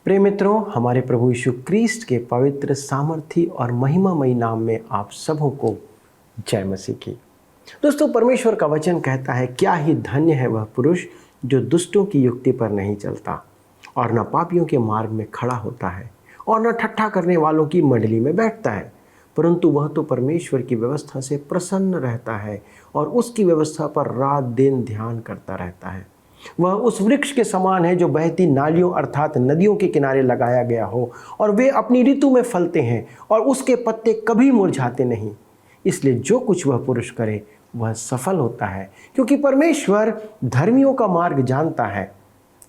प्रिय मित्रों, हमारे प्रभु यीशु क्रिस्ट के पवित्र, सामर्थी और महिमामयी नाम में आप सबों को जय मसीह की। दोस्तों, परमेश्वर का वचन कहता है, क्या ही धन्य है वह पुरुष जो दुष्टों की युक्ति पर नहीं चलता और न पापियों के मार्ग में खड़ा होता है और न ठट्ठा करने वालों की मंडली में बैठता है, परंतु वह तो परमेश्वर की व्यवस्था से प्रसन्न रहता है और उसकी व्यवस्था पर रात दिन ध्यान करता रहता है। वह उस वृक्ष के समान है जो बहती नालियों अर्थात नदियों के किनारे लगाया गया हो और वे अपनी ऋतु में फलते हैं और उसके पत्ते कभी मुरझाते नहीं। इसलिए जो कुछ वह पुरुष करे वह सफल होता है, क्योंकि परमेश्वर धर्मियों का मार्ग जानता है।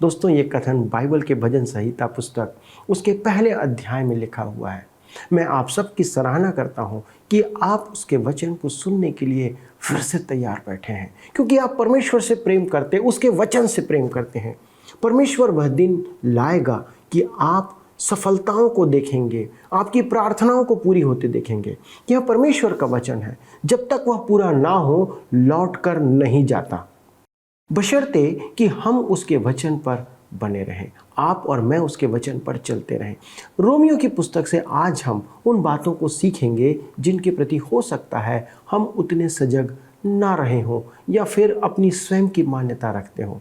दोस्तों, ये कथन बाइबल के भजन संहिता पुस्तक उसके पहले अध्याय में लिखा हुआ है। मैं आप सबकी सराहना करता हूँ कि आप उसके वचन को सुनने के लिए फिर से तैयार बैठे हैं, क्योंकि आप परमेश्वर से प्रेम करते, उसके वचन से प्रेम करते हैं। परमेश्वर वह दिन लाएगा कि आप सफलताओं को देखेंगे, आपकी प्रार्थनाओं को पूरी होते देखेंगे। यह परमेश्वर का वचन है, जब तक वह पूरा ना हो लौट कर नहीं जाता, बशर्ते कि हम उसके वचन पर बने रहें, आप और मैं उसके वचन पर चलते रहें। रोमियो की पुस्तक से आज हम उन बातों को सीखेंगे जिनके प्रति हो सकता है हम उतने सजग ना रहे हों या फिर अपनी स्वयं की मान्यता रखते हों।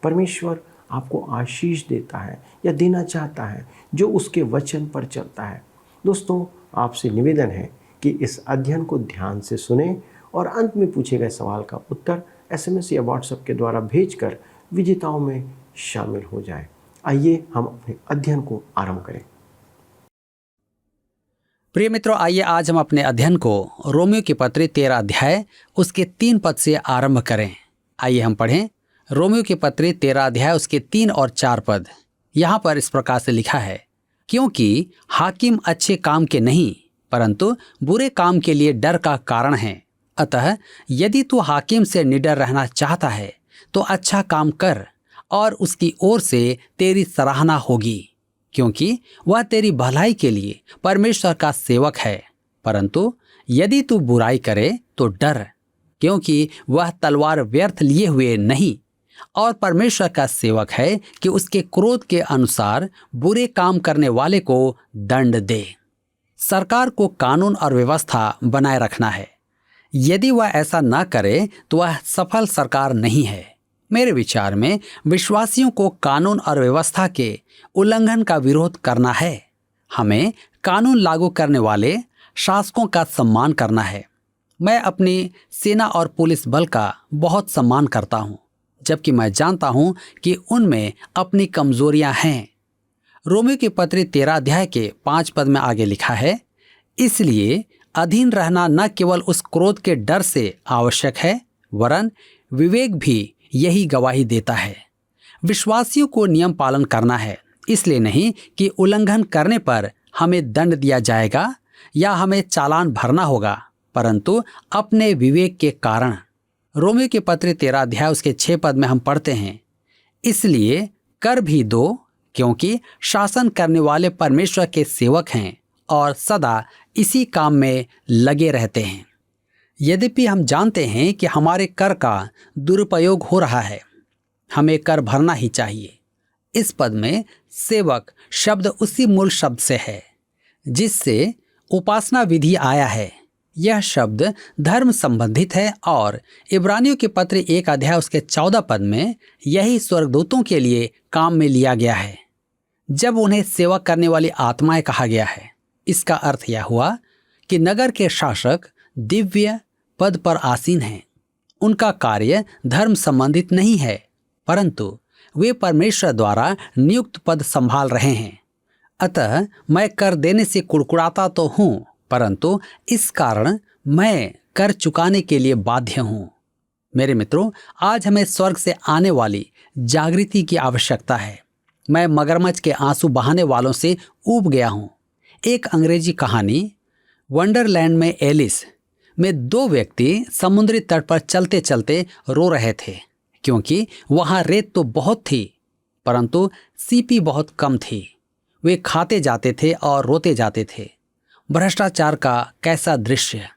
परमेश्वर आपको आशीष देता है या देना चाहता है जो उसके वचन पर चलता है। दोस्तों, आपसे निवेदन है कि इस अध्ययन को ध्यान से सुने और अंत में पूछे गए सवाल का उत्तर SMS या WhatsApp के द्वारा भेजकर विजेताओं में शामिल हो जाए। आइए हम अपने अध्ययन को आरंभ करें। प्रिय मित्रों, आइए आज हम अपने अध्ययन को रोमियो की पत्री 13 अध्याय उसके 3 पद से आरंभ करें। आइए हम पढ़ें रोमियो की पत्री 13 अध्याय उसके 3 और 4 पद। यहाँ पर इस प्रकार से लिखा है, क्योंकि हाकिम अच्छे काम के नहीं परंतु बुरे काम के लिए डर का कारण है। अतः यदि तू हाकिम से निडर रहना चाहता है तो अच्छा काम कर और उसकी ओर से तेरी सराहना होगी, क्योंकि वह तेरी भलाई के लिए परमेश्वर का सेवक है। परंतु यदि तू बुराई करे तो डर, क्योंकि वह तलवार व्यर्थ लिए हुए नहीं और परमेश्वर का सेवक है कि उसके क्रोध के अनुसार बुरे काम करने वाले को दंड दे। सरकार को कानून और व्यवस्था बनाए रखना है। यदि वह ऐसा न करे तो वह सफल सरकार नहीं है। मेरे विचार में विश्वासियों को कानून और व्यवस्था के उल्लंघन का विरोध करना है। हमें कानून लागू करने वाले शासकों का सम्मान करना है। मैं अपनी सेना और पुलिस बल का बहुत सम्मान करता हूँ, जबकि मैं जानता हूँ कि उनमें अपनी कमजोरियाँ हैं। रोमियो की पत्री 13 अध्याय के 5 पद में आगे लिखा है, इसलिए अधीन रहना न केवल उस क्रोध के डर से आवश्यक है, वरन विवेक भी यही गवाही देता है। विश्वासियों को नियम पालन करना है, इसलिए नहीं कि उल्लंघन करने पर हमें दंड दिया जाएगा या हमें चालान भरना होगा, परंतु अपने विवेक के कारण। रोमियो की पत्री 13 अध्याय उसके 6 पद में हम पढ़ते हैं, इसलिए कर भी दो, क्योंकि शासन करने वाले परमेश्वर के सेवक हैं और सदा इसी काम में लगे रहते हैं। यद्यपि हम जानते हैं कि हमारे कर का दुरुपयोग हो रहा है, हमें कर भरना ही चाहिए। इस पद में सेवक शब्द उसी मूल शब्द से है जिससे उपासना विधि आया है। यह शब्द धर्म संबंधित है और इब्रानियों की पत्र 1 अध्याय उसके 14 पद में यही स्वर्गदूतों के लिए काम में लिया गया है, जब उन्हें सेवा करने वाली आत्माएं कहा गया है। इसका अर्थ यह हुआ कि नगर के शासक दिव्य पद पर आसीन हैं। उनका कार्य धर्म संबंधित नहीं है, परंतु वे परमेश्वर द्वारा नियुक्त पद संभाल रहे हैं। अतः मैं कर देने से कुड़कुड़ाता तो हूँ, परंतु इस कारण मैं कर चुकाने के लिए बाध्य हूँ। मेरे मित्रों, आज हमें स्वर्ग से आने वाली जागृति की आवश्यकता है। मैं मगरमच्छ के आंसू बहाने वालों से ऊब गया हूँ। एक अंग्रेजी कहानी वंडरलैंड में एलिस में 2 व्यक्ति समुद्री तट पर चलते चलते रो रहे थे, क्योंकि वहां रेत तो बहुत थी परंतु सीपी बहुत कम थी। वे खाते जाते थे और रोते जाते थे। भ्रष्टाचार का कैसा दृश्य!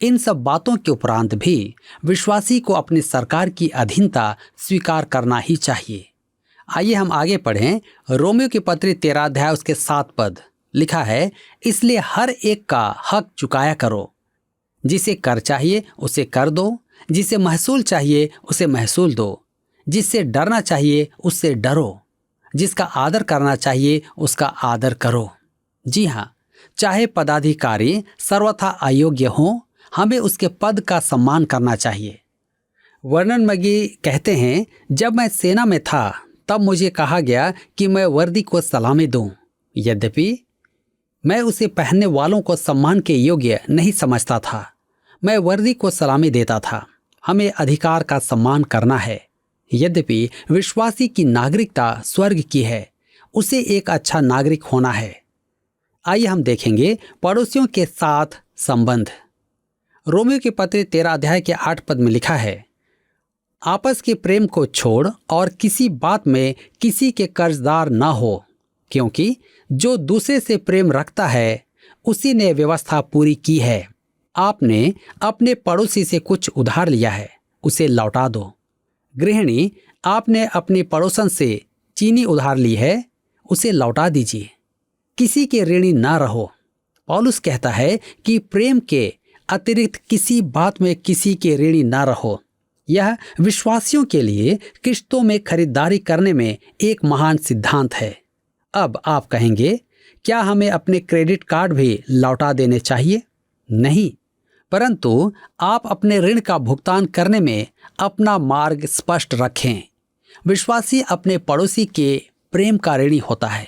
इन सब बातों के उपरांत भी विश्वासी को अपनी सरकार की अधीनता स्वीकार करना ही चाहिए। आइए हम आगे पढ़ें। रोमियो की पत्री 13 अध्याय उसके 7 पद लिखा है, इसलिए हर एक का हक चुकाया करो। जिसे कर चाहिए उसे कर दो, जिसे महसूल चाहिए उसे महसूल दो, जिससे डरना चाहिए उससे डरो, जिसका आदर करना चाहिए उसका आदर करो। जी हाँ, चाहे पदाधिकारी सर्वथा अयोग्य हो, हमें उसके पद का सम्मान करना चाहिए। वर्णन मगी कहते हैं, जब मैं सेना में था तब मुझे कहा गया कि मैं वर्दी को सलामी दूं। यद्यपि मैं उसे पहनने वालों को सम्मान के योग्य नहीं समझता था, मैं वर्दी को सलामी देता था। हमें अधिकार का सम्मान करना है। यद्यपि विश्वासी की नागरिकता स्वर्ग की है, उसे एक अच्छा नागरिक होना है। आइए हम देखेंगे पड़ोसियों के साथ संबंध। रोमियो की पत्री 13 अध्याय के 8 पद में लिखा है, आपस के प्रेम को छोड़ और किसी बात में किसी के कर्जदार न हो, क्योंकि जो दूसरे से प्रेम रखता है उसी ने व्यवस्था पूरी की है। आपने अपने पड़ोसी से कुछ उधार लिया है, उसे लौटा दो। गृहिणी, आपने अपनी पड़ोसन से चीनी उधार ली है, उसे लौटा दीजिए। किसी के ऋणी ना रहो। पौलुस कहता है कि प्रेम के अतिरिक्त किसी बात में किसी के ऋणी ना रहो। यह विश्वासियों के लिए किश्तों में खरीदारी करने में एक महान सिद्धांत है। अब आप कहेंगे, क्या हमें अपने क्रेडिट कार्ड भी लौटा देने चाहिए? नहीं, परंतु आप अपने ऋण का भुगतान करने में अपना मार्ग स्पष्ट रखें। विश्वासी अपने पड़ोसी के प्रेम का ऋणी होता है।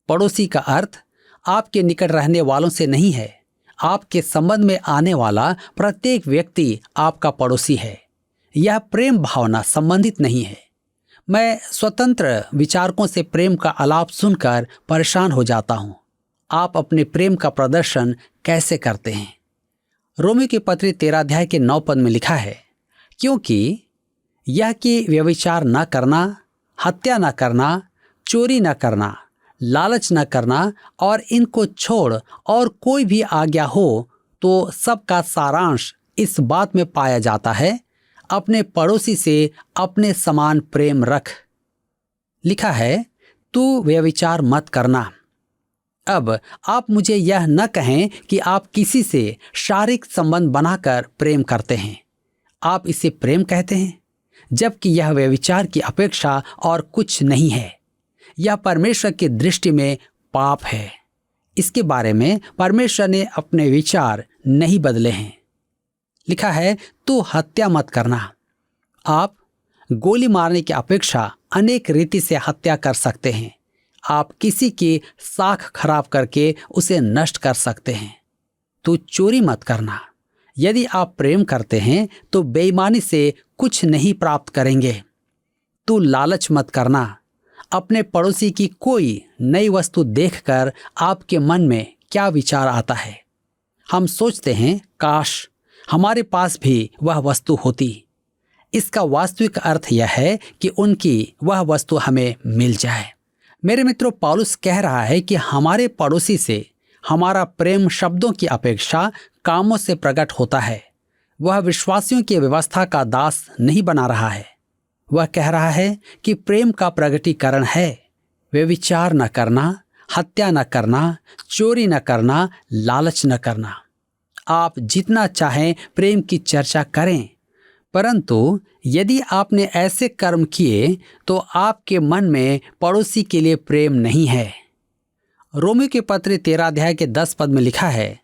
पड़ोसी का अर्थ आपके निकट रहने वालों से नहीं है। आपके संबंध में आने वाला प्रत्येक व्यक्ति आपका पड़ोसी है। यह प्रेम भावना संबंधित नहीं है। मैं स्वतंत्र विचारकों से प्रेम का आलाप सुनकर परेशान हो जाता हूँ। आप अपने प्रेम का प्रदर्शन कैसे करते हैं? रोमियो की पत्री 13 अध्याय के 9 पद में लिखा है, क्योंकि यह कि व्यभिचार न करना, हत्या न करना, चोरी न करना, लालच न करना और इनको छोड़ और कोई भी आज्ञा हो तो सबका सारांश इस बात में पाया जाता है, अपने पड़ोसी से अपने समान प्रेम रख। लिखा है, तू व्यभिचार मत करना। अब आप मुझे यह न कहें कि आप किसी से शारीरिक संबंध बनाकर प्रेम करते हैं। आप इसे प्रेम कहते हैं, जबकि यह व्यभिचार की अपेक्षा और कुछ नहीं है। यह परमेश्वर की दृष्टि में पाप है। इसके बारे में परमेश्वर ने अपने विचार नहीं बदले हैं। लिखा है, तू हत्या मत करना। आप गोली मारने की अपेक्षा अनेक रीति से हत्या कर सकते हैं। आप किसी की साख खराब करके उसे नष्ट कर सकते हैं। तू चोरी मत करना। यदि आप प्रेम करते हैं तो बेईमानी से कुछ नहीं प्राप्त करेंगे। तू लालच मत करना। अपने पड़ोसी की कोई नई वस्तु देखकर आपके मन में क्या विचार आता है? हम सोचते हैं, काश हमारे पास भी वह वस्तु होती। इसका वास्तविक अर्थ यह है कि उनकी वह वस्तु हमें मिल जाए। मेरे मित्रों, पौलुस कह रहा है कि हमारे पड़ोसी से हमारा प्रेम शब्दों की अपेक्षा कामों से प्रकट होता है। वह विश्वासियों की व्यवस्था का दास नहीं बना रहा है। वह कह रहा है कि प्रेम का प्रगटीकरण है व्यभिचार न करना, हत्या न करना, चोरी न करना, लालच न करना। आप जितना चाहें प्रेम की चर्चा करें, परंतु यदि आपने ऐसे कर्म किए तो आपके मन में पड़ोसी के लिए प्रेम नहीं है। रोमियो के पत्र 13 अध्याय के 10 पद में लिखा है,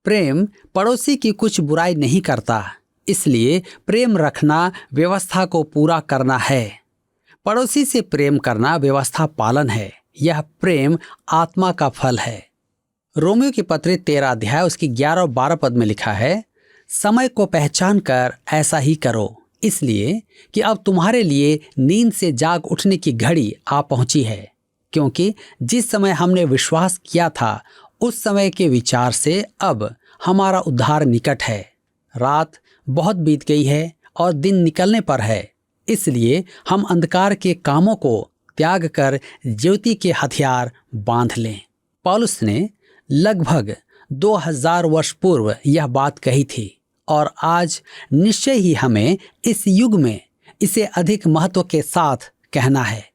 प्रेम पड़ोसी की कुछ बुराई नहीं करता, इसलिए प्रेम रखना व्यवस्था को पूरा करना है। पड़ोसी से प्रेम करना व्यवस्था पालन है। यह प्रेम आत्मा का फल है। रोमियो की पत्री 13 अध्याय उसकी 11 और 12 पद में लिखा है, समय को पहचान कर ऐसा ही करो, इसलिए कि अब तुम्हारे लिए नींद से जाग उठने की घड़ी आ पहुंची है। क्योंकि जिस समय हमने विश्वास किया था उस समय के विचार से अब हमारा उद्धार निकट है। रात बहुत बीत गई है और दिन निकलने पर है, इसलिए हम अंधकार के कामों को त्याग कर ज्योति के हथियार बांध लें। पौलुस ने लगभग 2000 वर्ष पूर्व यह बात कही थी और आज निश्चय ही हमें इस युग में इसे अधिक महत्व के साथ कहना है।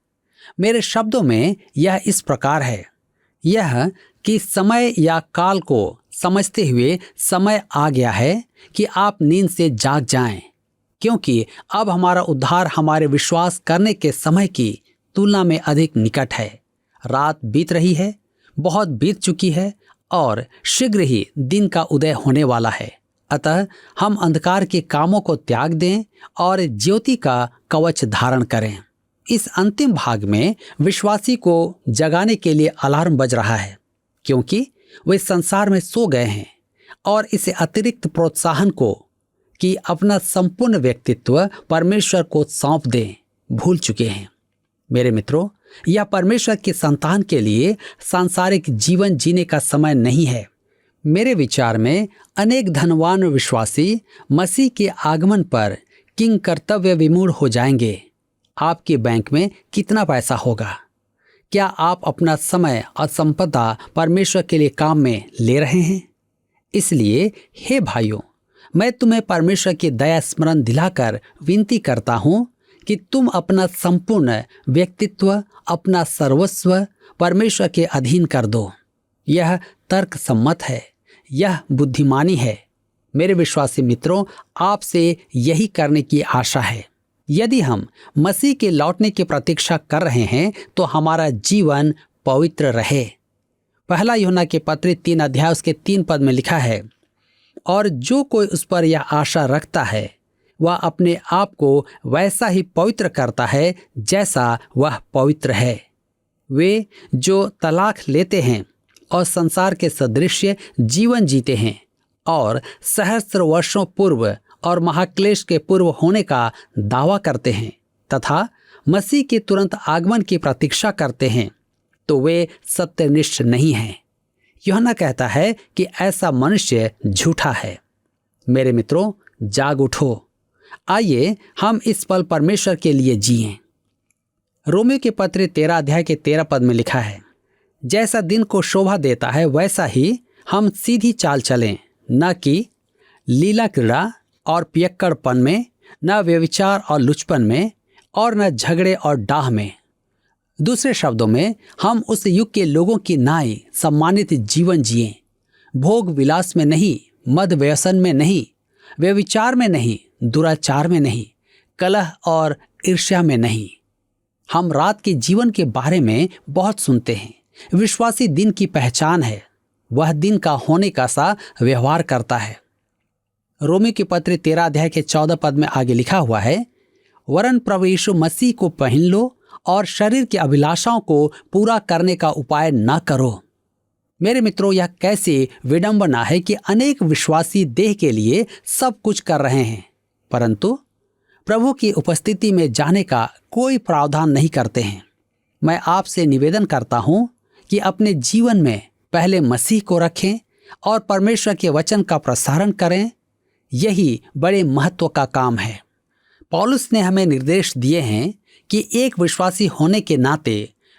मेरे शब्दों में यह इस प्रकार है, यह कि समय या काल को समझते हुए समय आ गया है कि आप नींद से जाग जाएं, क्योंकि अब हमारा उद्धार हमारे विश्वास करने के समय की तुलना में अधिक निकट है। रात बीत रही है, बहुत बीत चुकी है और शीघ्र ही दिन का उदय होने वाला है। अतः हम अंधकार के कामों को त्याग दें और ज्योति का कवच धारण करें। इस अंतिम भाग में विश्वासी को जगाने के लिए अलार्म बज रहा है, क्योंकि वे संसार में सो गए हैं और इसे अतिरिक्त प्रोत्साहन को कि अपना संपूर्ण व्यक्तित्व परमेश्वर को सौंप दें भूल चुके हैं। मेरे मित्रों, यह परमेश्वर के संतान के लिए सांसारिक जीवन जीने का समय नहीं है। मेरे विचार में अनेक धनवान विश्वासी मसीह के आगमन पर किंग कर्तव्य विमूढ़ हो जाएंगे। आपके बैंक में कितना पैसा होगा? क्या आप अपना समय और संपदा परमेश्वर के लिए काम में ले रहे हैं? इसलिए हे भाइयों, मैं तुम्हें परमेश्वर की दया स्मरण दिलाकर विनती करता हूं कि तुम अपना संपूर्ण व्यक्तित्व, अपना सर्वस्व परमेश्वर के अधीन कर दो। यह तर्क सम्मत है, यह बुद्धिमानी है। मेरे विश्वासी मित्रों, आपसे यही करने की आशा है। यदि हम मसीह के लौटने की प्रतीक्षा कर रहे हैं तो हमारा जीवन पवित्र रहे। पहला यूहन्ना के पत्र 3 अध्याय उसके 3 पद में लिखा है, और जो कोई उस पर यह आशा रखता है वह अपने आप को वैसा ही पवित्र करता है जैसा वह पवित्र है। वे जो तलाक लेते हैं और संसार के सदृश जीवन जीते हैं और सहस्त्र वर्षों पूर्व और महाक्लेश के पूर्व होने का दावा करते हैं तथा मसीह के तुरंत आगमन की प्रतीक्षा करते हैं, तो वे सत्यनिष्ठ नहीं हैं। यूहन्ना कहता है कि ऐसा मनुष्य झूठा है। मेरे मित्रों, जाग उठो। आइए हम इस पल परमेश्वर के लिए जिएं। रोमियो के पत्र 13 अध्याय के 13 पद में लिखा है, जैसा दिन को शोभा देता है वैसा ही हम सीधी चाल चलें, न कि लीला क्रीड़ा और पियक्कड़पन में, न व्यभिचार और लुचपन में, और न झगड़े और डाह में। दूसरे शब्दों में, हम उस युग के लोगों की नाई सम्मानित जीवन जिएं, भोग विलास में नहीं, मद व्यसन में नहीं, व्यभिचार में नहीं, दुराचार में नहीं, कलह और ईर्ष्या में नहीं। हम रात के जीवन के बारे में बहुत सुनते हैं। विश्वासी दिन की पहचान है, वह दिन का होने का सा व्यवहार करता है। रोमी के पत्र 13 अध्याय के 14 पद में आगे लिखा हुआ है, वरन प्रभु यीशु मसीह को पहन लो और शरीर की अभिलाषाओं को पूरा करने का उपाय न करो। मेरे मित्रों, यह कैसी विडंबना है कि अनेक विश्वासी देह के लिए सब कुछ कर रहे हैं, परंतु प्रभु की उपस्थिति में जाने का कोई प्रावधान नहीं करते हैं। मैं आपसे निवेदन करता हूं कि अपने जीवन में पहले मसीह को रखें और परमेश्वर के वचन का प्रसारण करें। यही बड़े महत्व का काम है। पौलुस ने हमें निर्देश दिए हैं कि एक विश्वासी होने के नाते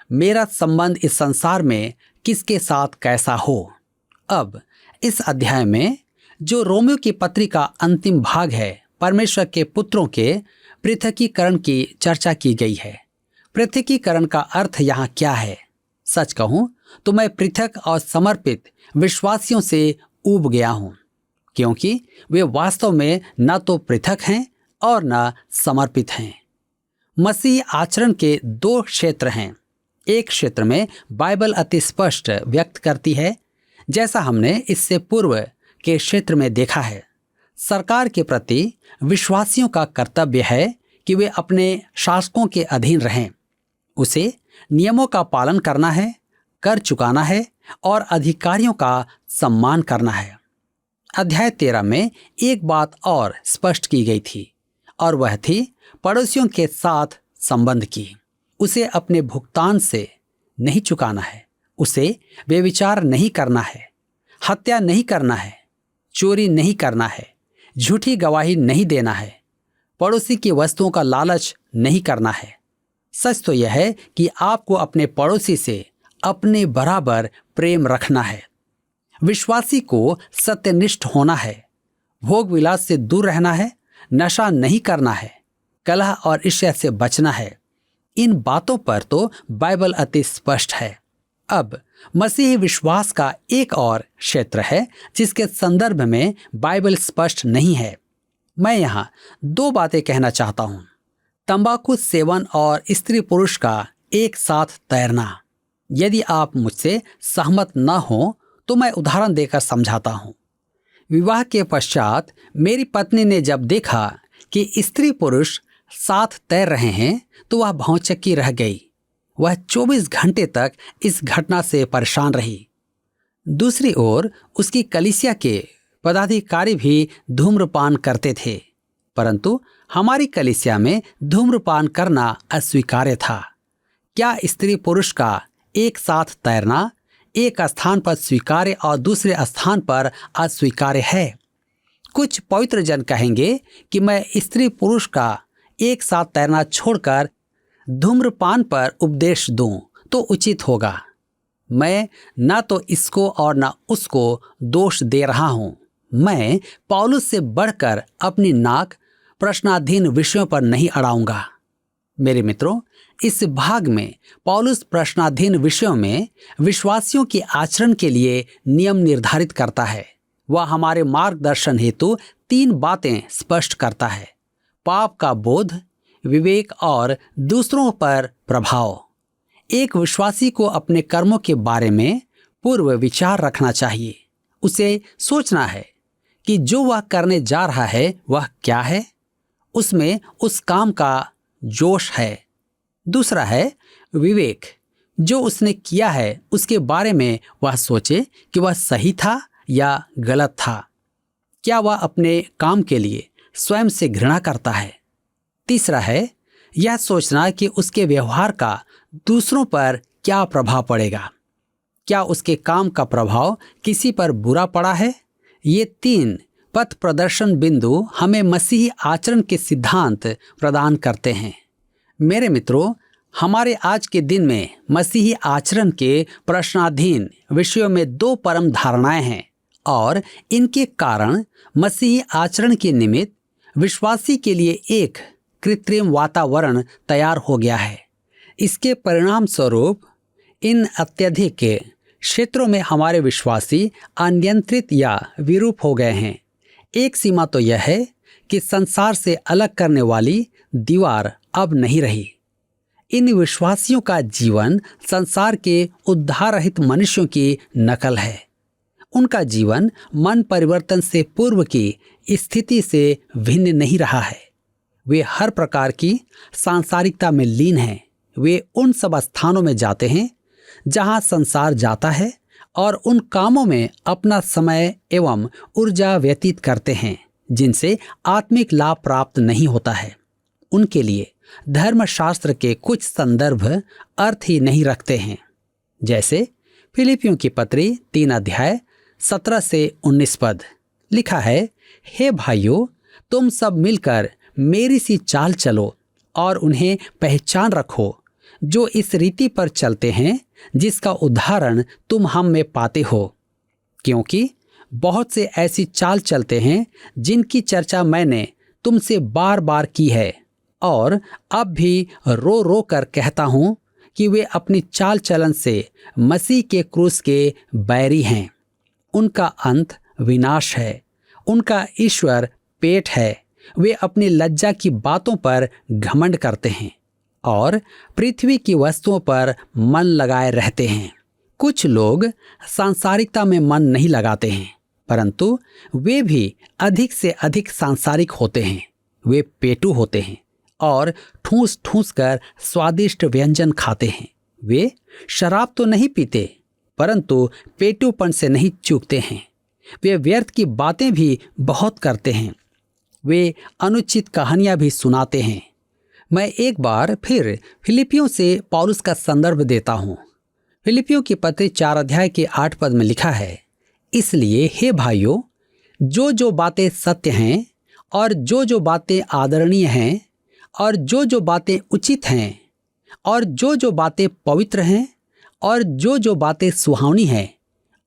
मेरा संबंध इस संसार में किसके साथ कैसा हो। अब इस अध्याय में जो रोमियो की पत्री का अंतिम भाग है, परमेश्वर के पुत्रों के पृथकीकरण की चर्चा की गई है। पृथकीकरण का अर्थ यहाँ क्या है? सच कहूँ तो मैं पृथक और समर्पित विश्वासियों से ऊब गया हूँ, क्योंकि वे वास्तव में न तो पृथक हैं और न समर्पित हैं। मसीह आचरण के 2 क्षेत्र हैं। एक क्षेत्र में बाइबल अति स्पष्ट व्यक्त करती है, जैसा हमने इससे पूर्व के क्षेत्र में देखा है। सरकार के प्रति विश्वासियों का कर्तव्य है कि वे अपने शासकों के अधीन रहें। उसे नियमों का पालन करना है, कर चुकाना है और अधिकारियों का सम्मान करना है। अध्याय 13 में एक बात और स्पष्ट की गई थी, और वह थी पड़ोसियों के साथ संबंध की। उसे अपने भुगतान से नहीं चुकाना है, उसे बेविचार नहीं करना है, हत्या नहीं करना है, चोरी नहीं करना है, झूठी गवाही नहीं देना है, पड़ोसी की वस्तुओं का लालच नहीं करना है। सच तो यह है कि आपको अपने पड़ोसी से अपने बराबर प्रेम रखना है। विश्वासी को सत्यनिष्ठ होना है, भोग विलास से दूर रहना है, नशा नहीं करना है, कलह और ईर्ष्या से बचना है, इन बातों पर तो बाइबल अति स्पष्ट है। अब मसीही विश्वास का एक और क्षेत्र है जिसके संदर्भ में बाइबल स्पष्ट नहीं है। मैं यहाँ दो बातें कहना चाहता हूँ। तंबाकू सेवन और स्त्री पुरुष का एक साथ तैरना। यदि आप मुझसे सहमत न हो तो मैं उदाहरण देकर समझाता हूँ। विवाह के पश्चात मेरी पत्नी ने जब देखा कि स्त्री पुरुष साथ तैर रहे हैं तो वह भौंचक्की रह गई। वह 24 घंटे तक इस घटना से परेशान रही। दूसरी ओर उसकी कलीसिया के पदाधिकारी भी धूम्रपान करते थे, परंतु हमारी कलीसिया में धूम्रपान करना अस्वीकार्य था। क्या स्त्री पुरुष का एक साथ तैरना एक स्थान पर स्वीकार्य और दूसरे स्थान पर अस्वीकार्य है? कुछ पवित्र जन कहेंगे कि मैं स्त्री पुरुष का एक साथ तैरना छोड़कर धूम्रपान पर उपदेश दूं तो उचित होगा। मैं न तो इसको और न उसको दोष दे रहा हूं। मैं पौलुस से बढ़कर अपनी नाक प्रश्नाधीन विषयों पर नहीं अड़ाऊंगा। मेरे मित्रों, इस भाग में पौलुस प्रश्नाधीन विषयों में विश्वासियों के आचरण के लिए नियम निर्धारित करता है। वह हमारे मार्गदर्शन हेतु 3 बातें स्पष्ट करता है: पाप का बोध, विवेक और दूसरों पर प्रभाव। एक विश्वासी को अपने कर्मों के बारे में पूर्व विचार रखना चाहिए। उसे सोचना है कि जो वह करने जा रहा है वह क्या है, उसमें उस काम का जोश है। दूसरा है विवेक। जो उसने किया है उसके बारे में वह सोचे कि वह सही था या गलत था। क्या वह अपने काम के लिए स्वयं से घृणा करता है? तीसरा है यह सोचना कि उसके व्यवहार का दूसरों पर क्या प्रभाव पड़ेगा। क्या उसके काम का प्रभाव किसी पर बुरा पड़ा है? ये 3 पथ प्रदर्शन बिंदु हमें मसीही आचरण के सिद्धांत प्रदान करते हैं। मेरे मित्रों, हमारे आज के दिन में मसीही आचरण के प्रश्नाधीन विषयों में 2 परम धारणाएं हैं और इनके कारण मसीही आचरण के निमित्त विश्वासी के लिए एक कृत्रिम वातावरण तैयार हो गया है। इसके परिणाम स्वरूप इन अत्यधिक क्षेत्रों में हमारे विश्वासी अनियंत्रित या विरूप हो गए हैं। एक सीमा तो यह है कि संसार से अलग करने वाली दीवार अब नहीं रही। इन विश्वासियों का जीवन संसार के उद्धार रहित मनुष्यों की नकल है। उनका जीवन मन परिवर्तन से पूर्व की स्थिति से भिन्न नहीं रहा है। वे हर प्रकार की सांसारिकता में लीन हैं। वे उन सब स्थानों में जाते हैं जहां संसार जाता है और उन कामों में अपना समय एवं ऊर्जा व्यतीत करते हैं जिनसे आत्मिक लाभ प्राप्त नहीं होता है। उनके लिए धर्मशास्त्र के कुछ संदर्भ अर्थ ही नहीं रखते हैं। जैसे फिलिपियों की पत्री 3 अध्याय 17 से 19 पद लिखा है, हे भाइयों, तुम सब मिलकर मेरी सी चाल चलो और उन्हें पहचान रखो जो इस रीति पर चलते हैं जिसका उदाहरण तुम हम में पाते हो। क्योंकि बहुत से ऐसी चाल चलते हैं जिनकी चर्चा मैंने तुमसे बार बार की है और अब भी रो रो कर कहता हूँ कि वे अपनी चाल चलन से मसीह के क्रूस के बैरी हैं। उनका अंत विनाश है। उनका ईश्वर पेट है। वे अपनी लज्जा की बातों पर घमंड करते हैं और पृथ्वी की वस्तुओं पर मन लगाए रहते हैं। कुछ लोग सांसारिकता में मन नहीं लगाते हैं, परंतु वे भी अधिक से अधिक सांसारिक होते हैं। वे पेटू होते हैं और ठूस ठूस कर स्वादिष्ट व्यंजन खाते हैं। वे शराब तो नहीं पीते, परंतु पेटूपन से नहीं चूकते हैं। वे व्यर्थ की बातें भी बहुत करते हैं। वे अनुचित कहानियां भी सुनाते हैं। मैं एक बार फिर फिलिपियों से पौलुस का संदर्भ देता हूँ। फिलिपियों की पत्री 4 अध्याय के 8 पद में लिखा है, इसलिए हे भाइयों, जो जो बातें सत्य हैं और जो जो बातें आदरणीय हैं और जो जो बातें उचित हैं और जो जो बातें पवित्र हैं और जो जो बातें सुहावनी हैं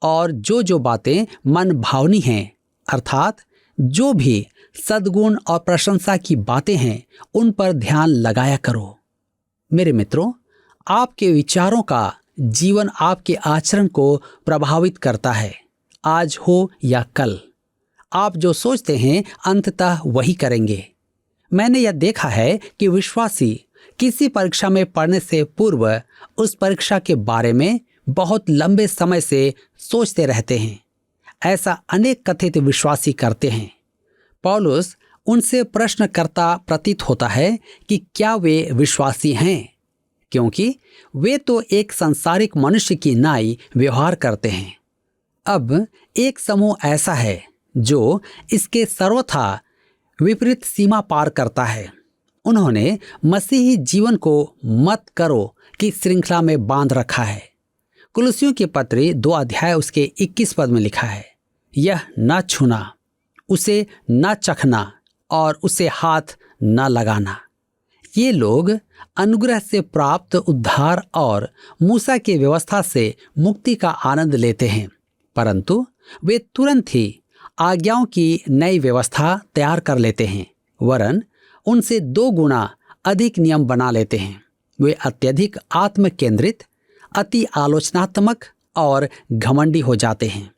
और जो जो बातें मन भावनी हैं, अर्थात जो भी सद्गुण और प्रशंसा की बातें हैं, उन पर ध्यान लगाया करो। मेरे मित्रों, आपके विचारों का जीवन आपके आचरण को प्रभावित करता है, आज हो या कल। आप जो सोचते हैं अंततः वही करेंगे। मैंने यह देखा है कि विश्वासी किसी परीक्षा में पढ़ने से पूर्व उस परीक्षा के बारे में बहुत लंबे समय से सोचते रहते हैं। ऐसा अनेक कथित विश्वासी करते हैं। पौलुस उनसे प्रश्न करता प्रतीत होता है कि क्या वे विश्वासी हैं, क्योंकि वे तो एक सांसारिक मनुष्य की नाई व्यवहार करते हैं। अब एक समूह ऐसा है जो इसके सर्वथा विपरीत सीमा पार करता है। उन्होंने मसीही जीवन को मत करो की श्रृंखला में बांध रखा है। कुलुस्सियों की पत्री 2 अध्याय उसके 21 पद में लिखा है, यह न छूना, उसे न चखना और उसे हाथ न लगाना। ये लोग अनुग्रह से प्राप्त उद्धार और मूसा की व्यवस्था से मुक्ति का आनंद लेते हैं, परंतु वे तुरंत ही आज्ञाओं की नई व्यवस्था तैयार कर लेते हैं, वरन उनसे 2 गुना अधिक नियम बना लेते हैं। वे अत्यधिक आत्म केंद्रित, अति आलोचनात्मक और घमंडी हो जाते हैं।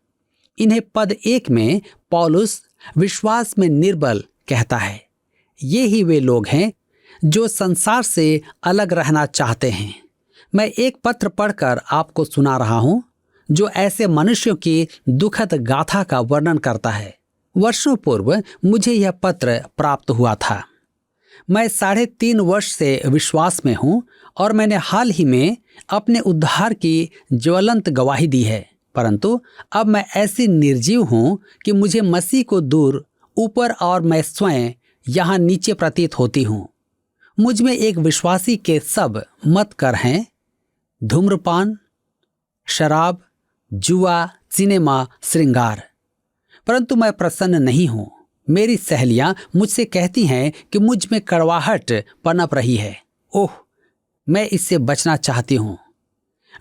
इन्हें पद 1 में पौलुस विश्वास में निर्बल कहता है। ये ही वे लोग हैं जो संसार से अलग रहना चाहते हैं। मैं एक पत्र पढ़कर आपको सुना रहा हूं जो ऐसे मनुष्यों की दुखद गाथा का वर्णन करता है। वर्षों पूर्व मुझे यह पत्र प्राप्त हुआ था। मैं 3.5 वर्ष से विश्वास में हूं और मैंने हाल ही में अपने उद्धार की ज्वलंत गवाही दी है, परंतु अब मैं ऐसी निर्जीव हूं कि मुझे मसीह को दूर ऊपर और मैं स्वयं यहाँ नीचे प्रतीत होती हूँ। मुझ में एक विश्वासी के सब मत कर हैं, धूम्रपान, शराब, जुआ, सिनेमा, श्रृंगार, परंतु मैं प्रसन्न नहीं हूँ। मेरी सहेलियां मुझसे कहती हैं कि मुझ में कड़वाहट पनप रही है। ओह, मैं इससे बचना चाहती हूँ।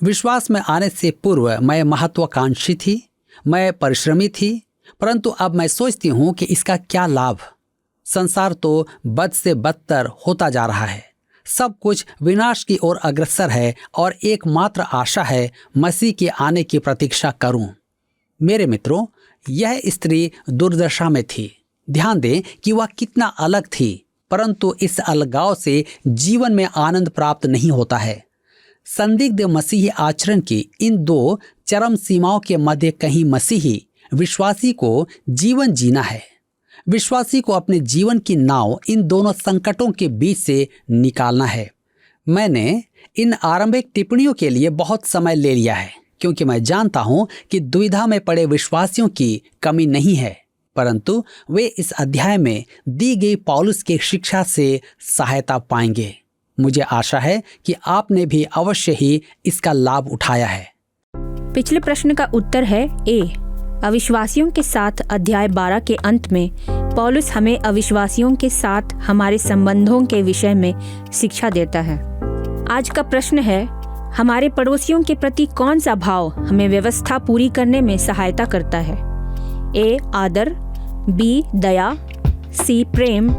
विश्वास में आने से पूर्व मैं महत्वाकांक्षी थी, मैं परिश्रमी थी, परंतु अब मैं सोचती हूँ कि इसका क्या लाभ। संसार तो बद से बदतर होता जा रहा है। सब कुछ विनाश की ओर अग्रसर है और एकमात्र आशा है मसीह के आने की प्रतीक्षा करूं। मेरे मित्रों, यह स्त्री दुर्दशा में थी। ध्यान दें कि वह कितना अलग थी, परंतु इस अलगाव से जीवन में आनंद प्राप्त नहीं होता है। संदिग्ध मसीही आचरण की इन 2 चरम सीमाओं के मध्य कहीं मसीही विश्वासी को जीवन जीना है। विश्वासी को अपने जीवन की नाव इन दोनों संकटों के बीच से निकालना है। मैंने इन आरंभिक टिप्पणियों के लिए बहुत समय ले लिया है, क्योंकि मैं जानता हूं कि दुविधा में पड़े विश्वासियों की कमी नहीं है, परंतु वे इस अध्याय में दी गई पौलुस की शिक्षा से सहायता पाएंगे। मुझे आशा है कि आपने भी अवश्य ही इसका लाभ उठाया है। पिछले प्रश्न का उत्तर है ए। अविश्वासियों के साथ अध्याय 12 के अंत में पौलुस हमें अविश्वासियों के साथ हमारे संबंधों के विषय में शिक्षा देता है। आज का प्रश्न है, हमारे पड़ोसियों के प्रति कौन सा भाव हमें व्यवस्था पूरी करने में सहायता करता है? ए. आदर, बी. दया, सी. प्रेम,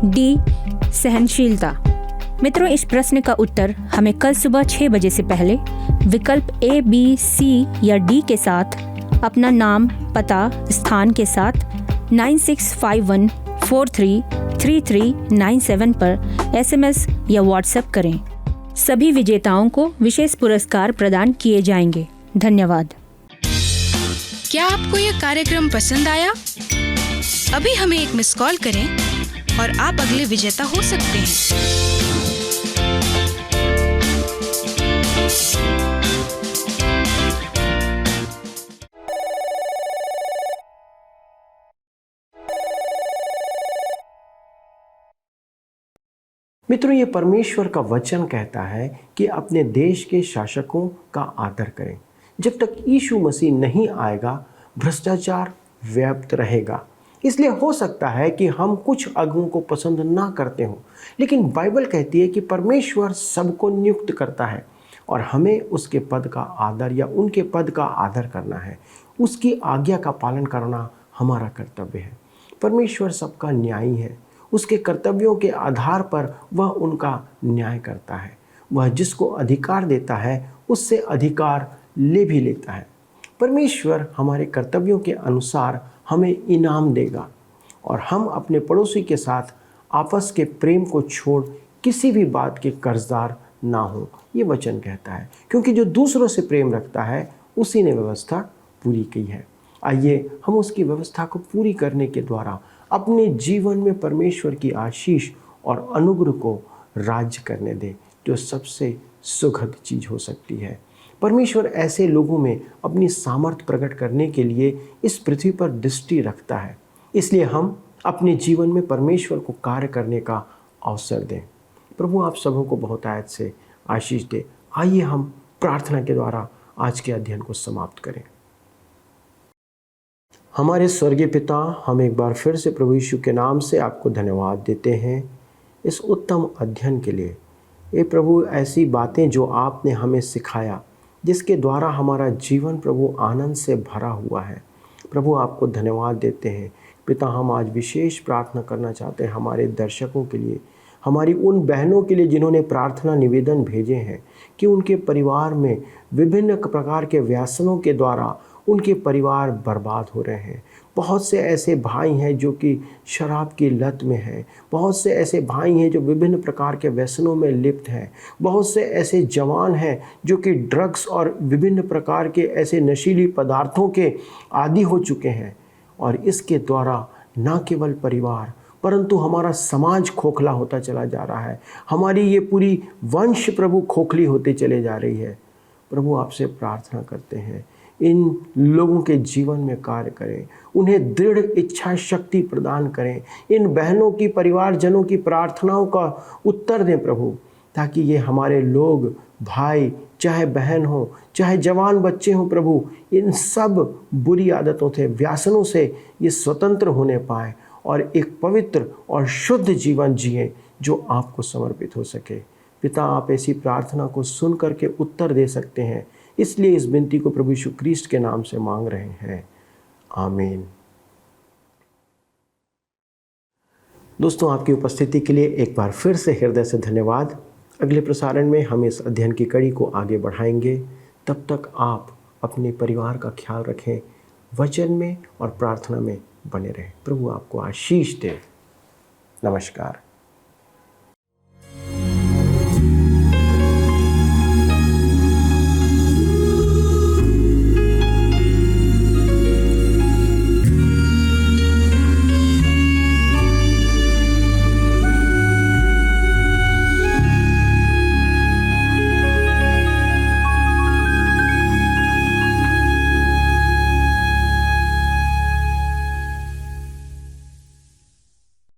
डी. सहनशीलता। मित्रों, इस प्रश्न का उत्तर हमें कल सुबह 6 बजे से पहले विकल्प ए, बी, सी या डी के साथ अपना नाम, पता, स्थान के साथ 9651433397 पर SMS या WhatsApp करें। सभी विजेताओं को विशेष पुरस्कार प्रदान किए जाएंगे। धन्यवाद। क्या आपको यह कार्यक्रम पसंद आया? अभी हमें एक मिस कॉल करें और आप अगले विजेता हो सकते हैं। मित्रों, ये परमेश्वर का वचन कहता है कि अपने देश के शासकों का आदर करें। जब तक यीशु मसीह नहीं आएगा, भ्रष्टाचार व्याप्त रहेगा। इसलिए हो सकता है कि हम कुछ अगुओं को पसंद ना करते हों, लेकिन बाइबल कहती है कि परमेश्वर सबको नियुक्त करता है और हमें उसके पद का आदर या उनके पद का आदर करना है। उसकी आज्ञा का पालन करना हमारा कर्तव्य है। परमेश्वर सबका न्यायी है। उसके कर्तव्यों के आधार पर वह उनका न्याय करता है। वह जिसको अधिकार देता है उससे अधिकार ले भी लेता है। परमेश्वर हमारे कर्तव्यों के अनुसार हमें इनाम देगा और हम अपने पड़ोसी के साथ आपस के प्रेम को छोड़ किसी भी बात के कर्जदार ना हो, ये वचन कहता है। क्योंकि जो दूसरों से प्रेम रखता है उसी ने व्यवस्था पूरी की है। आइए हम उसकी व्यवस्था को पूरी करने के द्वारा अपने जीवन में परमेश्वर की आशीष और अनुग्रह को राज्य करने दें, जो सबसे सुखद चीज़ हो सकती है। परमेश्वर ऐसे लोगों में अपनी सामर्थ प्रकट करने के लिए इस पृथ्वी पर दृष्टि रखता है। इसलिए हम अपने जीवन में परमेश्वर को कार्य करने का अवसर दें। प्रभु आप सबों को बहुत आयत से आशीष दे। आइए हम प्रार्थना के द्वारा आज के अध्ययन को समाप्त करें। हमारे स्वर्गीय पिता, हम एक बार फिर से प्रभु यीशु के नाम से आपको धन्यवाद देते हैं इस उत्तम अध्ययन के लिए। ये प्रभु ऐसी बातें जो आपने हमें सिखाया, जिसके द्वारा हमारा जीवन प्रभु आनंद से भरा हुआ है। प्रभु आपको धन्यवाद देते हैं। पिता, हम आज विशेष प्रार्थना करना चाहते हैं हमारे दर्शकों के लिए, हमारी उन बहनों के लिए जिन्होंने प्रार्थना निवेदन भेजे हैं कि उनके परिवार में विभिन्न प्रकार के व्यसनों के द्वारा उनके परिवार बर्बाद हो रहे हैं। बहुत से ऐसे भाई हैं जो कि शराब की लत में हैं। बहुत से ऐसे भाई हैं जो विभिन्न प्रकार के व्यसनों में लिप्त हैं। बहुत से ऐसे जवान हैं जो कि ड्रग्स और विभिन्न प्रकार के ऐसे नशीली पदार्थों के आदी हो चुके हैं। और इसके द्वारा न केवल परिवार परंतु हमारा समाज खोखला होता चला जा रहा है। हमारी ये पूरी वंश प्रभु खोखली होती चले जा रही है। प्रभु आपसे प्रार्थना करते हैं, इन लोगों के जीवन में कार्य करें, उन्हें दृढ़ इच्छा शक्ति प्रदान करें। इन बहनों की, परिवारजनों की प्रार्थनाओं का उत्तर दें प्रभु, ताकि ये हमारे लोग, भाई, चाहे बहन हो, चाहे जवान बच्चे हों प्रभु, इन सब बुरी आदतों से, व्यसनों से ये स्वतंत्र होने पाए और एक पवित्र और शुद्ध जीवन जिए जो आपको समर्पित हो सके। पिता, आप ऐसी प्रार्थना को सुन करके उत्तर दे सकते हैं, इसलिए इस विनती को प्रभु यीशु ख्रीस्त के नाम से मांग रहे हैं। आमीन। दोस्तों, आपकी उपस्थिति के लिए एक बार फिर से हृदय से धन्यवाद। अगले प्रसारण में हम इस अध्ययन की कड़ी को आगे बढ़ाएंगे। तब तक आप अपने परिवार का ख्याल रखें, वचन में और प्रार्थना में बने रहें। प्रभु आपको आशीष दे। नमस्कार।